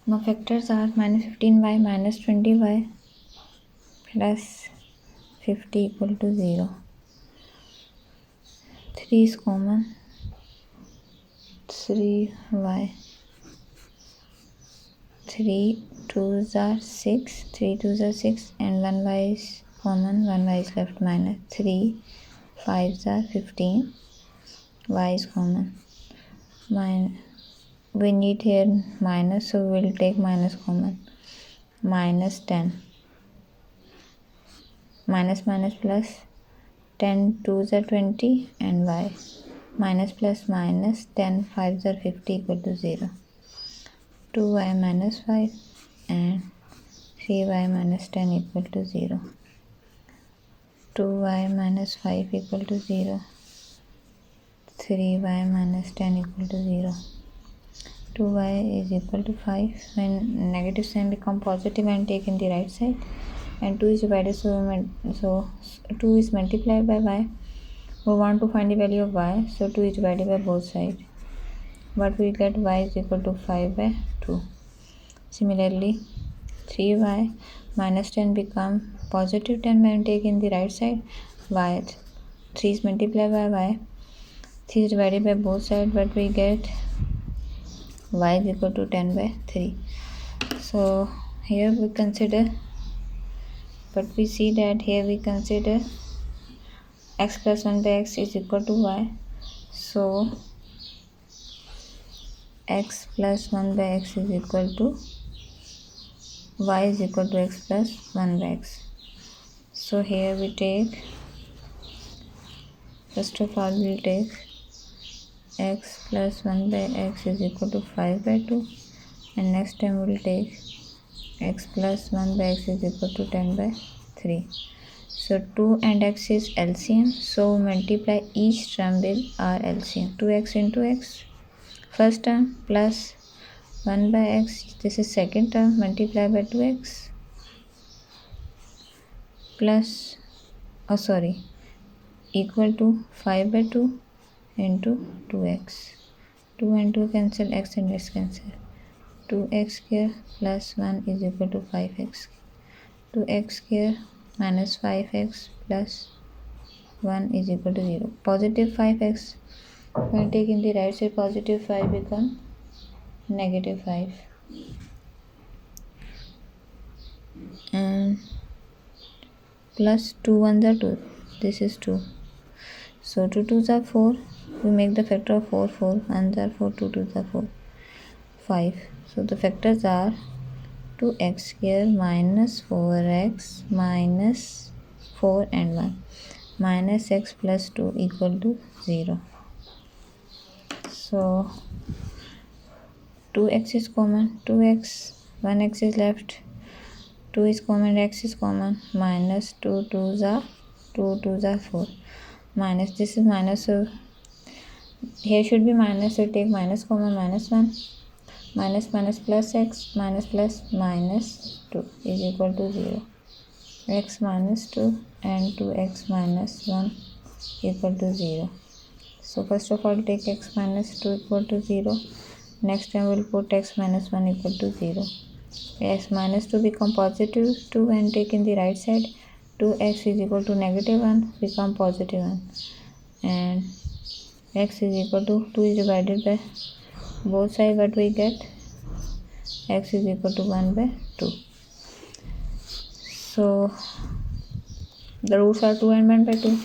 Now factors are minus 15y minus 20y plus 50 equal to 0. 3 is common. 3y. 3 2s are 6. 3 2s are 6 and 1y is common. 1y is left minus. 3 5s are 15. Y is common. We need here minus, so we will take minus common. Minus 10. Minus minus plus. 10 2s are 20 and y. Minus plus minus 10 5s are 50 equal to 0. 2y minus 5 and 3y minus 10 equal to 0. 2y minus 5 equal to 0. 3y minus 10 equal to 0. 2y is equal to 5. When negative sign become positive and take in the right side, and 2 is divided, so 2 is multiplied by y. We want to find the value of y, so 2 is divided by both sides. But we get y is equal to 5 by 2. Similarly, 3y minus 10 become positive 10 when take in the right side. Y 3 is multiplied by y. 3 is divided by both sides, but we get y is equal to 10 by 3. So here we consider, but we see that here we consider x plus 1 by x is equal to y. So x plus 1 by x is equal to y is equal to x plus 1 by x. So here we take, first of all we will take x plus 1 by x is equal to 5 by 2, and next time we will take x plus 1 by x is equal to 10 by 3. So 2 and x is LCM, so multiply each term with our LCM. 2x into x, first term, plus 1 by x, this is second term, multiply by 2x, plus, equal to 5 by 2 into 2x. 2 and 2 cancel, x and x cancel. 2x square plus 1 is equal to 5x. 2x square minus 5x plus 1 is equal to 0. Positive 5x, when take in the right side, positive 5 become negative 5. And plus 2 1s are 2. This is 2. So 2 2s are 4. We make the factor of 4. 4 1s are 4. 2 2s are 4. 5. So the factors are 2x square minus 4x minus 4 and 1 minus x plus 2 equal to 0. So 2x is common, 2x, 1x is left, 2 is common, x is common, minus 2 2s are 4, minus, this is minus, so here should be minus, so take minus common, minus 1, minus minus plus x, minus plus minus 2 is equal to 0. X minus 2 and 2x minus 1 equal to 0. So first of all take x minus 2 equal to 0. Next time we'll put x minus 1 equal to 0. X minus 2 become positive 2 and take in the right side. 2x is equal to negative 1 become positive 1. And x is equal to 2 is divided by both sides, what we get, x is equal to 1 by 2. So the roots are 2 and 1 by 2.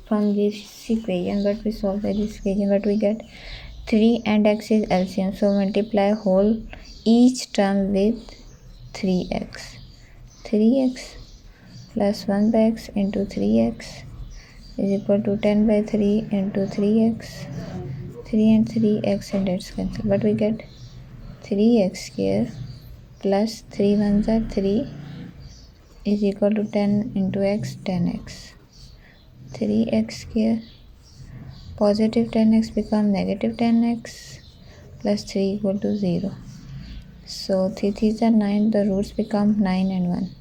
From this equation, what we solve by this equation, what we get, 3 and x is LCM, so multiply whole each term with 3x. 3x plus 1 by x into 3x is equal to 10 by 3 into 3x. 3 and 3x and x cancel, but we get 3x square plus 3 1s are 3 is equal to 10 into x, 10x. 3x square, positive 10x become negative 10x plus 3 equal to 0. So 3 3s are 9, the roots become 9 and 1.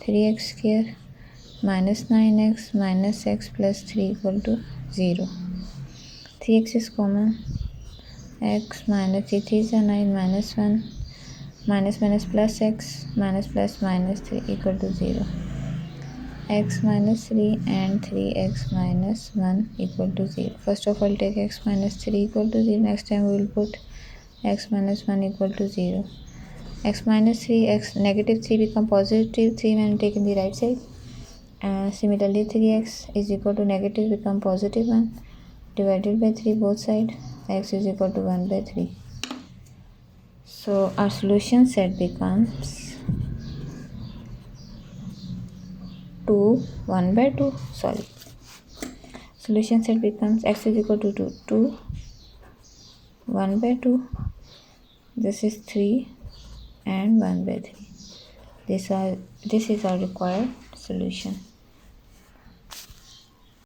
3x square minus 9x minus x plus 3 equal to 0. 3x is common, x minus 3 3s are 9 minus 1 minus minus plus x minus plus minus 3 equal to 0. X minus 3 and 3x minus 1 equal to 0. First of all, take x minus 3 equal to 0. Next time we will put x minus 1 equal to 0. X minus 3, x negative 3 become positive 3 when taken the right side. And similarly 3x is equal to negative become positive 1 divided by 3 both sides. X is equal to 1 by 3. So our solution set becomes 2 1 by 2. Solution set becomes x is equal to 2 1 by 2. This is 3 and 1 by 3. This is our required solution.